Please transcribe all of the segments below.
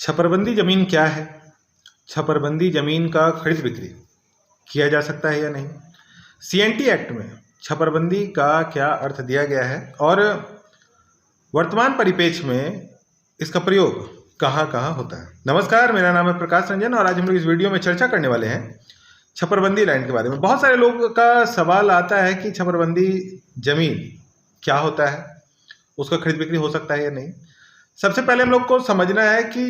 छपरबंदी जमीन क्या है? छपरबंदी जमीन का खरीद बिक्री किया जा सकता है या नहीं? सीएनटी एक्ट में छपरबंदी का क्या अर्थ दिया गया है और वर्तमान परिप्रेक्ष्य में इसका प्रयोग कहाँ कहाँ होता है? नमस्कार, मेरा नाम है प्रकाश रंजन और आज हम लोग इस वीडियो में चर्चा करने वाले हैं छपरबंदी लैंड के बारे में। बहुत सारे लोगों का सवाल आता है कि छपरबंदी जमीन क्या होता है, उसका खरीद बिक्री हो सकता है या नहीं। सबसे पहले हम लोग को समझना है कि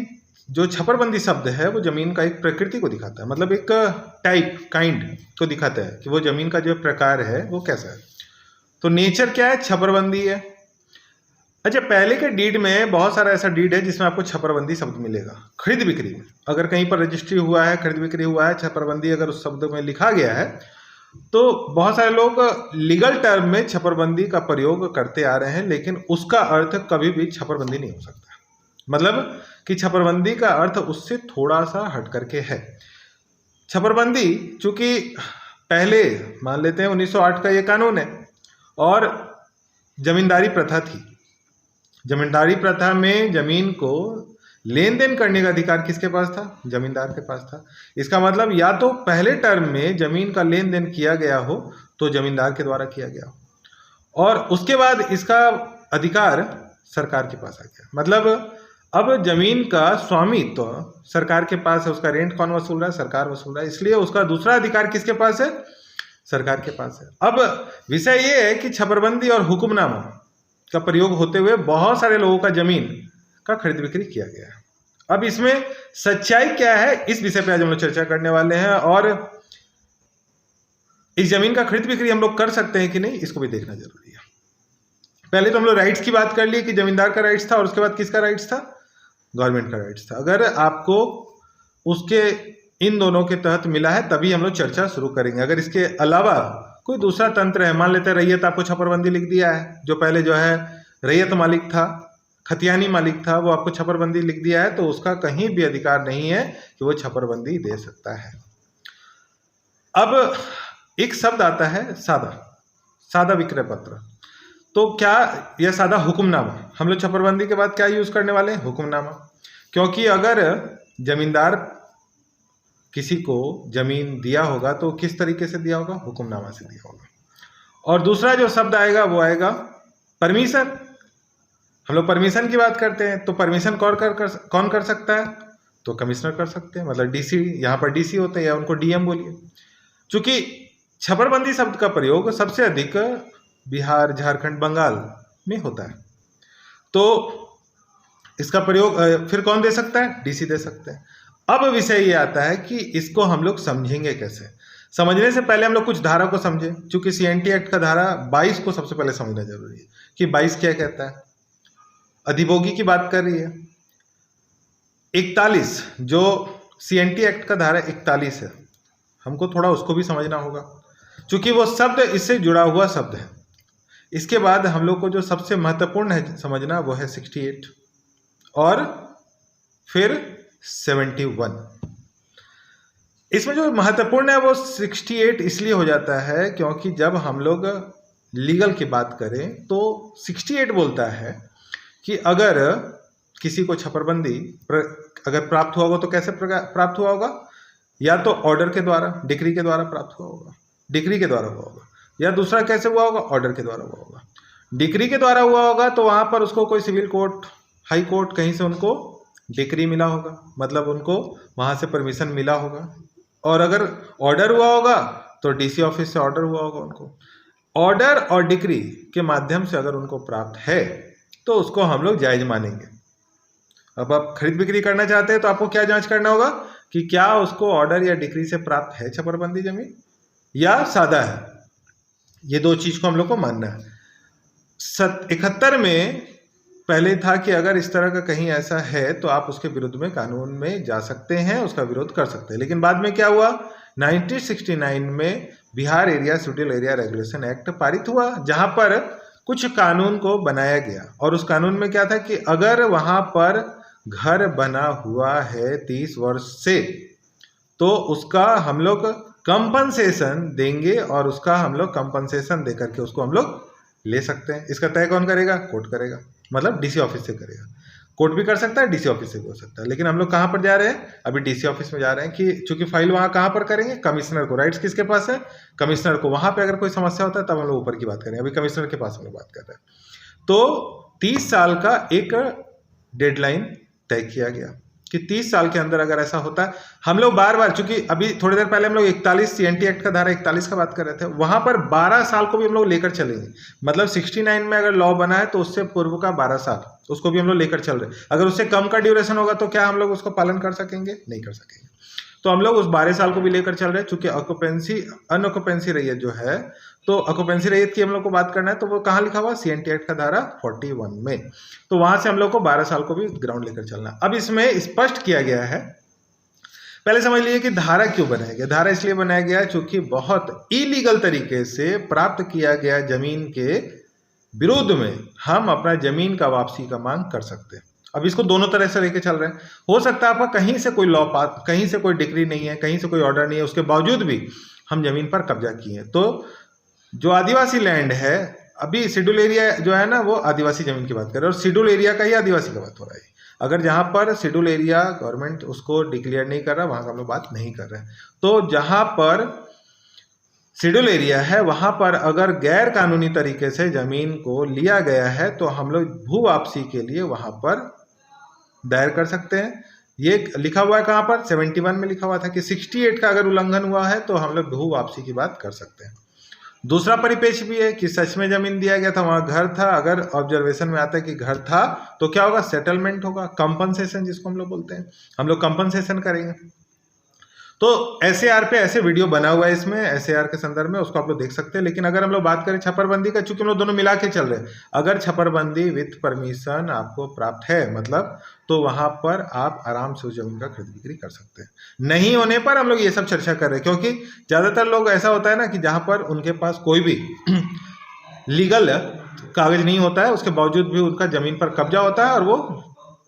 जो छपरबंदी शब्द है वो जमीन का एक प्रकृति को दिखाता है, मतलब एक टाइप काइंड को दिखाता है कि वो जमीन का जो प्रकार है वो कैसा है। तो नेचर क्या है? छपरबंदी है। अच्छा, पहले के डीड में बहुत सारा ऐसा डीड है जिसमें आपको छपरबंदी शब्द मिलेगा। खरीद बिक्री में अगर कहीं पर रजिस्ट्री हुआ है, खरीद बिक्री हुआ है, छपरबंदी अगर उस शब्द में लिखा गया है तो बहुत सारे लोग लीगल टर्म में छपरबंदी का प्रयोग करते आ रहे हैं, लेकिन उसका अर्थ कभी भी छपरबंदी नहीं हो सकता। मतलब कि छपरबंदी का अर्थ उससे थोड़ा सा हट करके है। छपरबंदी चूंकि पहले मान लेते हैं 1908 का ये कानून है और जमींदारी प्रथा थी। जमींदारी प्रथा में जमीन को लेन देन करने का अधिकार किसके पास था? जमींदार के पास था। इसका मतलब या तो पहले टर्म में जमीन का लेन देन किया गया हो तो जमींदार के द्वारा किया गया हो और उसके बाद इसका अधिकार सरकार के पास आ गया। मतलब अब जमीन का स्वामित्व तो सरकार के पास है, उसका रेंट कौन वसूल रहा है? सरकार वसूल रहा है, इसलिए उसका दूसरा अधिकार किसके पास है? सरकार के पास है। अब विषय ये है कि छपरबंदी और हुक्मनामा का प्रयोग होते हुए बहुत सारे लोगों का जमीन का खरीद बिक्री किया गया है। अब इसमें सच्चाई क्या है, इस विषय पे आज हम लोग चर्चा करने वाले हैं और इस जमीन का खरीद बिक्री हम लोग कर सकते हैं कि नहीं, इसको भी देखना जरूरी है। पहले तो हम लोग राइट्स की बात कर ली कि जमींदार का राइट्स था और उसके बाद किसका राइट्स था? गवर्नमेंट का राइट्स था। अगर आपको उसके इन दोनों के तहत मिला है तभी हम लोग चर्चा शुरू करेंगे। अगर इसके अलावा कोई दूसरा तंत्र है, मान लेते हैं रैयत आपको छपरबंदी लिख दिया है, जो पहले जो है रैयत मालिक था, खतियानी मालिक था, वो आपको छपरबंदी लिख दिया है, तो उसका कहीं भी अधिकार नहीं है कि वो छपरबंदी दे सकता है। अब एक शब्द आता है सादा विक्रय पत्र। तो क्या यह सादा हुक्मनामा? हम लोग छपरबंदी के बाद क्या यूज करने वाले हैं? हुक्मनामा। क्योंकि अगर जमींदार किसी को जमीन दिया होगा तो किस तरीके से दिया होगा? हुक्मनामा से दिया होगा। और दूसरा जो शब्द आएगा वो आएगा परमिशन। हम लोग परमिशन की बात करते हैं तो परमिशन कौन कर सकता है? तो कमिश्नर कर सकते हैं, मतलब डीसी। यहाँ पर डीसी होते हैं या उनको डीएम बोलिए। चूंकि छपरबंदी शब्द का प्रयोग सबसे अधिक बिहार, झारखंड, बंगाल में होता है, तो इसका प्रयोग फिर कौन दे सकता है? डीसी दे सकते हैं। अब विषय ये आता है कि इसको हम लोग समझेंगे कैसे। समझने से पहले हम लोग कुछ धारा को समझें। चूंकि सीएनटी एक्ट का धारा 22 को सबसे पहले समझना जरूरी है कि 22 क्या कहता है। अधिभोगी की बात कर रही है। 41 जो सीएनटी एक्ट का धारा 41 है, हमको थोड़ा उसको भी समझना होगा चूंकि वो शब्द इससे जुड़ा हुआ शब्द है। इसके बाद हम लोग को जो सबसे महत्वपूर्ण है समझना वो है 68 और फिर 71। इसमें जो महत्वपूर्ण है वो 68 इसलिए हो जाता है क्योंकि जब हम लोग लीगल की बात करें तो 68 बोलता है कि अगर किसी को छपरबंदी अगर प्राप्त हुआ होगा तो कैसे प्राप्त हुआ होगा? या तो ऑर्डर के द्वारा, डिक्री के द्वारा प्राप्त हुआ होगा, डिक्री के द्वारा हुआ होगा, या दूसरा कैसे हुआ होगा? ऑर्डर के द्वारा हुआ होगा। डिक्री के द्वारा हुआ होगा तो वहां पर उसको कोई सिविल कोर्ट, हाई कोर्ट, कहीं से उनको डिक्री मिला होगा, मतलब उनको वहां से परमिशन मिला होगा। और अगर ऑर्डर हुआ होगा तो डीसी ऑफिस से ऑर्डर हुआ होगा उनको। ऑर्डर और डिक्री के माध्यम से अगर उनको प्राप्त है तो उसको हम लोग जायज मानेंगे। अब आप खरीद बिक्री करना चाहते हैं तो आपको क्या जांच करना होगा कि क्या उसको ऑर्डर या डिक्री से प्राप्त है छपरबंदी जमीन या सादा है। ये दो चीज को हम लोग को मानना है। 71 में पहले था कि अगर इस तरह का कहीं ऐसा है तो आप उसके विरुद्ध में कानून में जा सकते हैं, उसका विरोध कर सकते हैं। लेकिन बाद में क्या हुआ? 1969 में Bihar area schedule area regulation act पारित हुआ, जहां पर कुछ कानून को बनाया गया। और उस कानून में क्या था कि अगर वहां पर घर बना हुआ है 30 वर्ष से तो उसका हम लोग कंपनसेशन देंगे और उसका हम लोग कंपनसेशन दे करके उसको हम लोग ले सकते हैं। इसका तय कौन करेगा? कोर्ट करेगा, मतलब डीसी ऑफिस से करेगा। कोर्ट भी कर सकता है, डीसी ऑफिस से भी हो सकता है। लेकिन हम लोग कहाँ पर जा रहे हैं, अभी डीसी ऑफिस में जा रहे हैं कि चूंकि फाइल वहाँ कहाँ पर करेंगे, कमिश्नर को। राइट्स किसके पास है, कमिश्नर को। वहाँ पे अगर कोई समस्या होता है तब हम लोग ऊपर की बात करेंगे, अभी कमिश्नर के पास हम लोग बात कर रहे हैं। तो 30 साल का एक डेडलाइन तय किया गया कि 30 साल के अंदर अगर ऐसा होता है, हम लोग बार बार, चूंकि अभी थोड़ी देर पहले हम लोग 41 सीएनटी एक्ट का धारा 41 का बात कर रहे थे, वहां पर 12 साल को भी हम लोग लेकर चलेंगे। मतलब 69 में अगर लॉ बना है तो उससे पूर्व का 12 साल उसको भी हम लोग लेकर चल रहे हैं। अगर उससे कम का ड्यूरेशन होगा तो क्या हम लोग उसको पालन कर सकेंगे, नहीं कर सकेंगे। तो हम लोग उस 12 साल को भी लेकर चल रहे हैं। चूंकि ऑक्यूपेंसी अनऑक्यूपेंसी रैयत जो है, तो ऑक्यूपेंसी रैयत की हम लोग को बात करना है, तो वो कहाँ लिखा हुआ, सीएनटी एक्ट का धारा 41 में। तो वहां से हम लोग को 12 साल को भी ग्राउंड लेकर चलना है। अब इसमें स्पष्ट किया गया है, पहले समझ लीजिए कि धारा क्यों बनाया गया। धारा इसलिए बनाया गया चूंकि बहुत इलीगल तरीके से प्राप्त किया गया जमीन के विरोध में हम अपना जमीन का वापसी का मांग कर सकते हैं। अब इसको दोनों तरह से लेके चल रहे हैं। हो सकता है आपका कहीं से कोई लॉ पास, कहीं से कोई डिक्री नहीं है, कहीं से कोई ऑर्डर नहीं है, उसके बावजूद भी हम जमीन पर कब्जा किए। तो जो आदिवासी लैंड है, अभी शेड्यूल एरिया जो है ना, वो आदिवासी जमीन की बात कर रहे हैं, और शेड्यूल एरिया का ही आदिवासी का बात हो रहा है। अगर जहाँ पर शेड्यूल एरिया गवर्नमेंट उसको डिक्लेयर नहीं कर रहा, वहाँ का हम लोग बात नहीं कर रहे हैं। तो जहाँ पर शेड्यूल एरिया है, वहाँ पर अगर गैर कानूनी तरीके से जमीन को लिया गया है तो हम लोग भू वापसी के लिए वहाँ पर दायर कर सकते हैं। ये लिखा हुआ है कहाँ पर, 71 में लिखा हुआ था कि 68 का अगर उल्लंघन हुआ है तो हम लोग भू वापसी की बात कर सकते हैं। दूसरा परिपेक्ष भी है कि सच में जमीन दिया गया था, वहाँ घर था, अगर ऑब्जर्वेशन में आता है कि घर था तो क्या होगा, सेटलमेंट होगा, कंपनसेशन जिसको हम लोग बोलते हैं, हम लोग कंपनसेशन करेंगे। तो एसएआर पे ऐसे वीडियो बना हुआ है इसमें, एसएआर के संदर्भ में, उसको आप लोग देख सकते हैं। लेकिन अगर हम लोग बात करें छपरबंदी का, चूंकि हम लोग दोनों मिला के चल रहे हैं, अगर छपरबंदी विथ परमिशन आपको प्राप्त है मतलब, तो वहां पर आप आराम से उस जमीन का खरीद बिक्री कर सकते हैं। नहीं होने पर हम लोग ये सब चर्चा कर रहे हैं, क्योंकि ज्यादातर लोग ऐसा होता है ना कि जहां पर उनके पास कोई भी लीगल कागज नहीं होता है, उसके बावजूद भी उनका जमीन पर कब्जा होता है और वो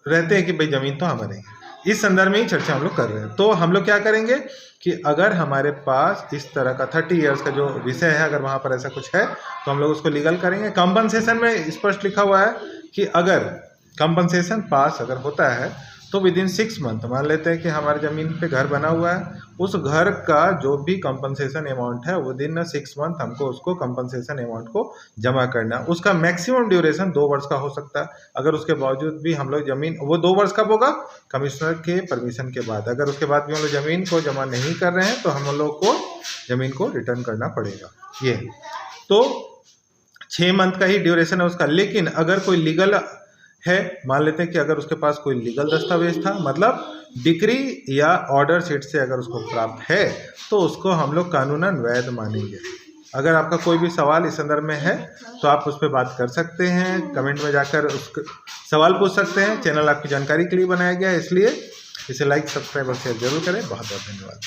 रहते हैं कि भाई जमीन तो हमारे है। इस संदर्भ में ही चर्चा हम लोग कर रहे हैं। तो हम लोग क्या करेंगे कि अगर हमारे पास इस तरह का 30 इयर्स का जो विषय है, अगर वहाँ पर ऐसा कुछ है तो हम लोग उसको लीगल करेंगे। कंपनसेशन में स्पष्ट लिखा हुआ है कि अगर कंपनसेशन पास अगर होता है तो विद इन 6 मंथ, मान लेते हैं कि हमारे ज़मीन पे घर बना हुआ है, उस घर का जो भी कंपनसेशन अमाउंट है विद इन 6 मंथ हमको उसको कंपनसेशन अमाउंट को जमा करना। उसका मैक्सिमम ड्यूरेशन 2 वर्ष का हो सकता है। अगर उसके बावजूद भी हम लोग जमीन, वो 2 वर्ष कब होगा, कमिश्नर के परमिशन के बाद। अगर उसके बाद भी हम लोग जमीन को जमा नहीं कर रहे हैं तो हम लोग को जमीन को रिटर्न करना पड़ेगा। ये तो 6 मंथ का ही ड्यूरेशन है उसका। लेकिन अगर कोई लीगल है, मान लेते हैं कि अगर उसके पास कोई लीगल दस्तावेज था, मतलब डिक्री या ऑर्डर शीट से अगर उसको प्राप्त है, तो उसको हम लोग कानूनन वैध मानेंगे। अगर आपका कोई भी सवाल इस संदर्भ में है तो आप उस पर बात कर सकते हैं, कमेंट में जाकर उस सवाल पूछ सकते हैं। चैनल आपकी जानकारी के लिए बनाया गया है, इसलिए इसे लाइक, सब्सक्राइब और शेयर जरूर करें। बहुत बहुत धन्यवाद।